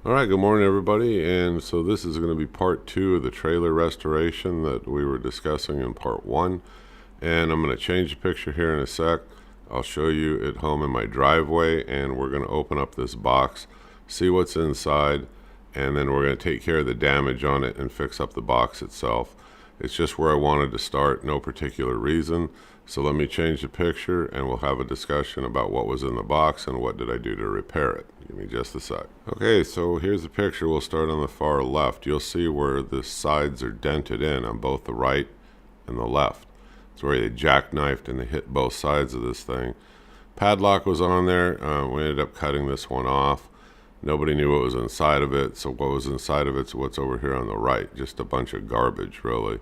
All right, good morning, everybody. And so this is going to be part two of the trailer restoration that we were discussing in part one. And I'm going to change the picture here in a sec. I'll show you at home in my driveway, and we're going to open up this box, see what's inside, and then we're going to take care of the damage on it and fix up the box itself. It's just where I wanted to start, no particular reason. So let me change the picture and we'll have a discussion about what was in the box and what did I do to repair it. Give me just a sec. Okay, so here's the picture. We'll start on the far left. You'll see where the sides are dented in on both the right and the left. It's where they jackknifed and they hit both sides of this thing. Padlock was on there. We ended up cutting this one off. Nobody knew what was inside of it, so what was inside of it's what's over here on the right. Just a bunch of garbage, really.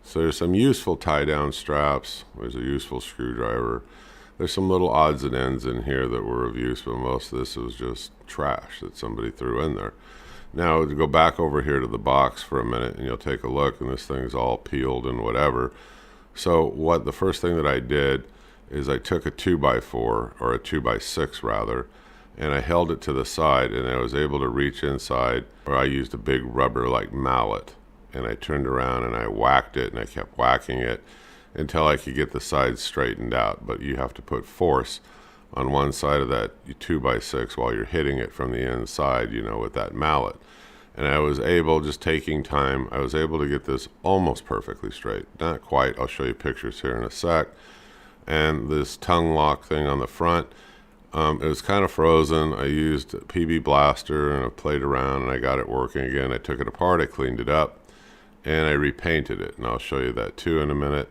So there's some useful tie-down straps. There's a useful screwdriver. There's some little odds and ends in here that were of use, but most of this was just trash that somebody threw in there. Now, to go back over here to the box for a minute, and you'll take a look, and this thing's all peeled and whatever. So the first thing that I did is I took a 2x4, or a 2x6 rather, and I held it to the side, and I was able to reach inside, or I used a big rubber like mallet, and I turned around and I whacked it, and I kept whacking it until I could get the sides straightened out. But you have to put force on one side of that 2x6 while you're hitting it from the inside, with that mallet. And I was able, just taking time, I was able to get this almost perfectly straight. Not quite. I'll show you pictures here in a sec. And this tongue lock thing on the front, it was kind of frozen. I used a PB blaster and I played around and I got it working again. I took it apart, I cleaned it up, and I repainted it. And I'll show you that too in a minute.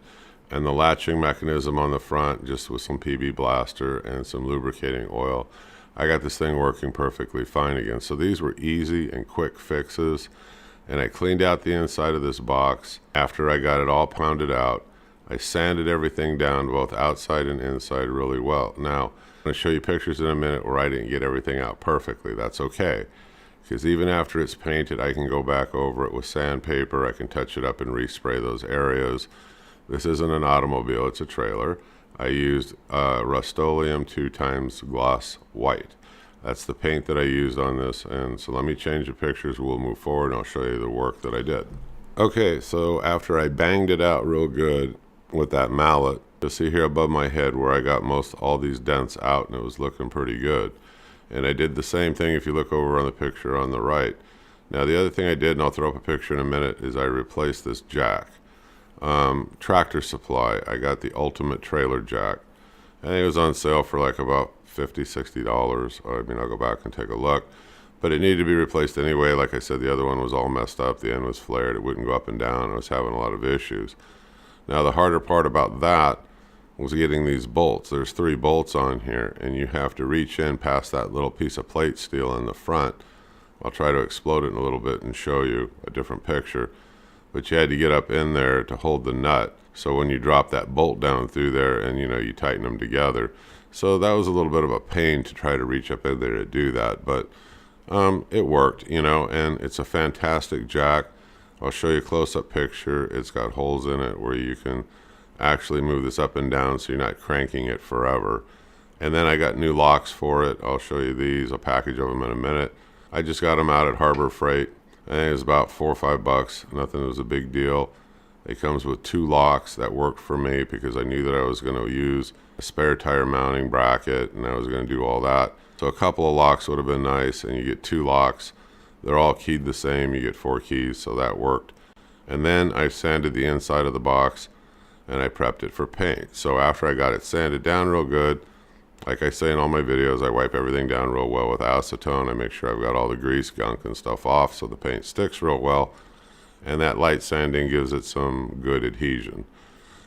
And the latching mechanism on the front, just with some PB blaster and some lubricating oil, I got this thing working perfectly fine again. So these were easy and quick fixes. And I cleaned out the inside of this box. After I got it all pounded out, I sanded everything down, both outside and inside, really well. Now, I'm going to show you pictures in a minute where I didn't get everything out perfectly. That's okay, because even after it's painted, I can go back over it with sandpaper. I can touch it up and respray those areas. This isn't an automobile, it's a trailer. I used Rust-Oleum 2x gloss white. That's the paint that I used on this. And so let me change the pictures. We'll move forward and I'll show you the work that I did. Okay, so after I banged it out real good with that mallet, you'll see here above my head where I got all these dents out, and it was looking pretty good. And I did the same thing if you look over on the picture on the right. Now the other thing I did, and I'll throw up a picture in a minute, is I replaced this jack. Tractor Supply, I got the ultimate trailer jack. I think it was on sale for like about $50, $60. I mean, I'll go back and take a look. But it needed to be replaced anyway. Like I said, the other one was all messed up. The end was flared. It wouldn't go up and down. I was having a lot of issues. Now the harder part about that was getting these bolts. There's 3 bolts on here, and you have to reach in past that little piece of plate steel in the front. I'll try to explode it in a little bit and show you a different picture. But you had to get up in there to hold the nut. So when you drop that bolt down through there and you tighten them together. So that was a little bit of a pain to try to reach up in there to do that. But it worked, and it's a fantastic jack. I'll show you a close-up picture. It's got holes in it where you can actually move this up and down so you're not cranking it forever. And then I got new locks for it. I'll show you these. I'll package of them in a minute. I just got them out at Harbor Freight. I think it was about $4 or $5. Nothing was a big deal. It comes with 2 locks. That worked for me because I knew that I was going to use a spare tire mounting bracket and I was going to do all that. So a couple of locks would have been nice, and you get 2 locks. They're all keyed the same. You get 4 keys, so that worked. And then I sanded the inside of the box and I prepped it for paint. So after I got it sanded down real good, like I say in all my videos, I wipe everything down real well with acetone. I make sure I've got all the grease, gunk, and stuff off so the paint sticks real well. And that light sanding gives it some good adhesion.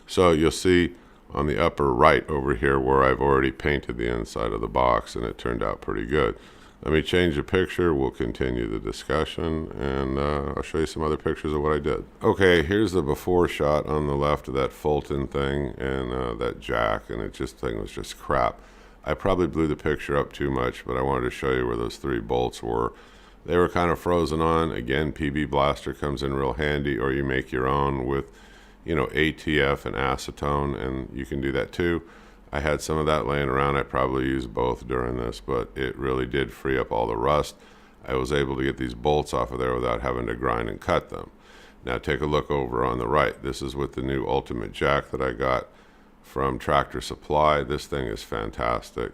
So you'll see on the upper right over here where I've already painted the inside of the box, and it turned out pretty good. Let me change the picture. We'll continue the discussion, and I'll show you some other pictures of what I did. Okay, here's the before shot on the left of that Fulton thing and that jack, and thing was just crap. I probably blew the picture up too much, but I wanted to show you where those 3 bolts were. They were kind of frozen on. Again, PB blaster comes in real handy, or you make your own with, ATF and acetone, and you can do that too. I had some of that laying around. I probably used both during this, but it really did free up all the rust. I was able to get these bolts off of there without having to grind and cut them. Now take a look over on the right. This is with the new Ultimate jack that I got from Tractor Supply. This thing is fantastic.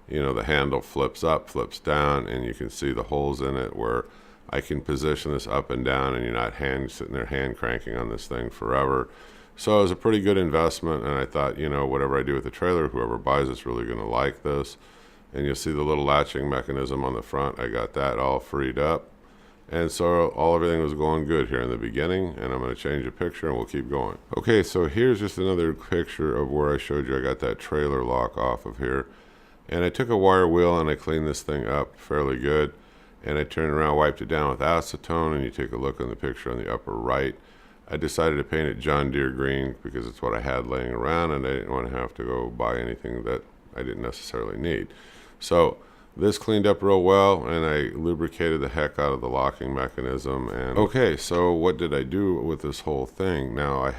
You know, the handle flips up, flips down, and you can see the holes in it where I can position this up and down, and you're not sitting there hand cranking on this thing forever. So it was a pretty good investment, and I thought, you know, whatever I do with the trailer, whoever buys it's really going to like this. And you'll see the little latching mechanism on the front. I got that all freed up. And so everything was going good here in the beginning, and I'm going to change the picture and we'll keep going. Okay, so here's just another picture of where I showed you I got that trailer lock off of here. And I took a wire wheel and I cleaned this thing up fairly good. And I turned around, wiped it down with acetone, and you take a look on the picture on the upper right. I decided to paint it John Deere green because it's what I had laying around, and I didn't want to have to go buy anything that I didn't necessarily need. So this cleaned up real well, and I lubricated the heck out of the locking mechanism. And okay, so what did I do with this whole thing? Now I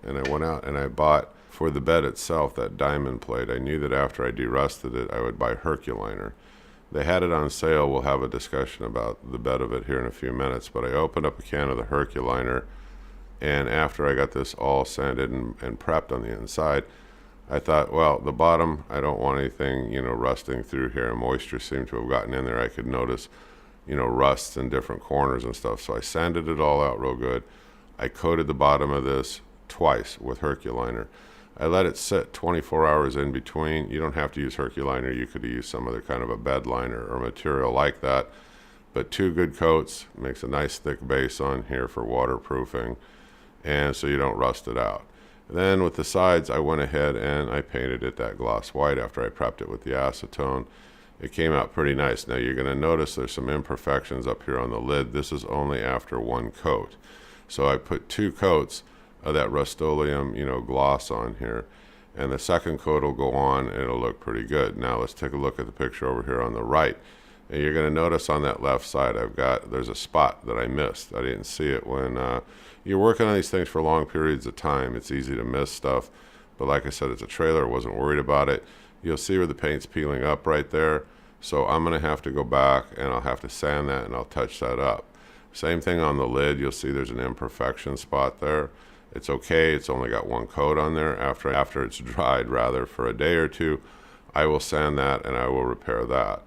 went out and I bought for the bed itself that diamond plate. I knew that after I derusted it, I would buy Herculiner. They had it on sale. We'll have a discussion about the bed of it here in a few minutes, but I opened up a can of the Herculiner, and after I got this all sanded and prepped on the inside, I thought, well, the bottom, I don't want anything, you know, rusting through here, and moisture seemed to have gotten in there. I could notice, you know, rusts in different corners and stuff, so I sanded it all out real good. I coated the bottom of this twice with Herculiner. I let it sit 24 hours in between. You don't have to use Herculiner. You could use some other kind of a bed liner or material like that. But 2 good coats makes a nice thick base on here for waterproofing, and so you don't rust it out. Then with the sides, I went ahead and I painted it that gloss white after I prepped it with the acetone. It came out pretty nice. Now you're going to notice there's some imperfections up here on the lid. This is only after 1 coat. So I put 2 coats of that Rust-Oleum, you know, gloss on here, and the second coat will go on and it'll look pretty good. Now let's take a look at the picture over here on the right, and you're going to notice on that left side there's a spot that I missed. I didn't see it when you're working on these things for long periods of time. It's easy to miss stuff, but like I said, it's a trailer. I wasn't worried about it. You'll see where the paint's peeling up right there, so I'm going to have to go back and I'll have to sand that and I'll touch that up. Same thing on the lid. You'll see there's an imperfection spot there. It's okay, it's only got 1 coat on there. After it's dried, rather, for a day or 2, I will sand that and I will repair that.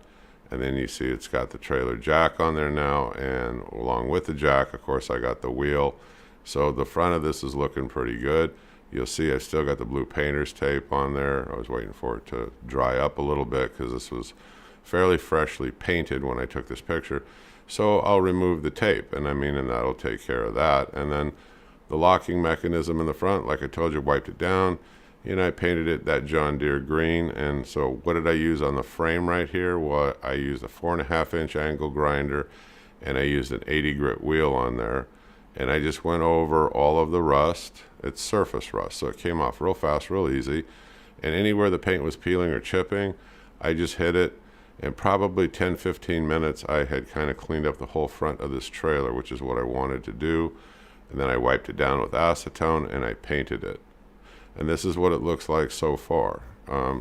And then you see it's got the trailer jack on there now, and along with the jack, of course, I got the wheel. So the front of this is looking pretty good. You'll see I still got the blue painter's tape on there. I was waiting for it to dry up a little bit because this was fairly freshly painted when I took this picture. So I'll remove the tape, and that'll take care of that. And then the locking mechanism in the front, like I told you, wiped it down. You know, I painted it that John Deere green. And so what did I use on the frame right here? Well, I used a 4.5-inch angle grinder, and I used an 80 grit wheel on there. And I just went over all of the rust. It's surface rust, so it came off real fast, real easy. And anywhere the paint was peeling or chipping, I just hit it. In probably 10-15 minutes, I had kind of cleaned up the whole front of this trailer, which is what I wanted to do. And then I wiped it down with acetone and I painted it. And this is what it looks like so far.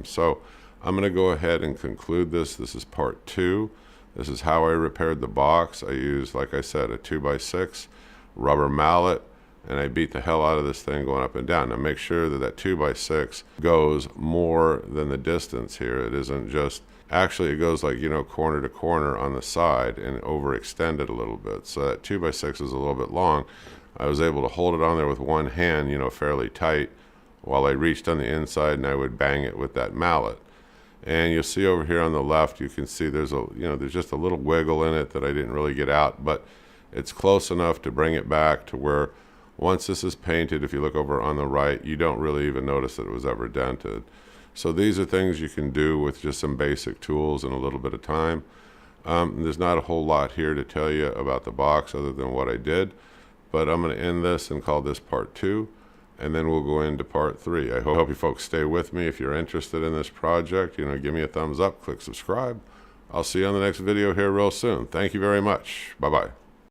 So I'm going to go ahead and conclude this. This is part 2. This is how I repaired the box. I used, like I said, a 2x6 rubber mallet, and I beat the hell out of this thing going up and down. Now make sure that 2x6 goes more than the distance here. It isn't just, actually it goes like, you know, corner to corner on the side and overextend it a little bit. So that 2x6 is a little bit long. I was able to hold it on there with one hand, you know, fairly tight, while I reached on the inside and I would bang it with that mallet. And you'll see over here on the left, you can see there's just a little wiggle in it that I didn't really get out, but it's close enough to bring it back to where once this is painted, if you look over on the right, you don't really even notice that it was ever dented. So these are things you can do with just some basic tools and a little bit of time. There's not a whole lot here to tell you about the box other than what I did. But I'm going to end this and call this part 2, and then we'll go into part 3. I hope you folks stay with me. If you're interested in this project, you know, give me a thumbs up, click subscribe. I'll see you on the next video here real soon. Thank you very much. Bye-bye.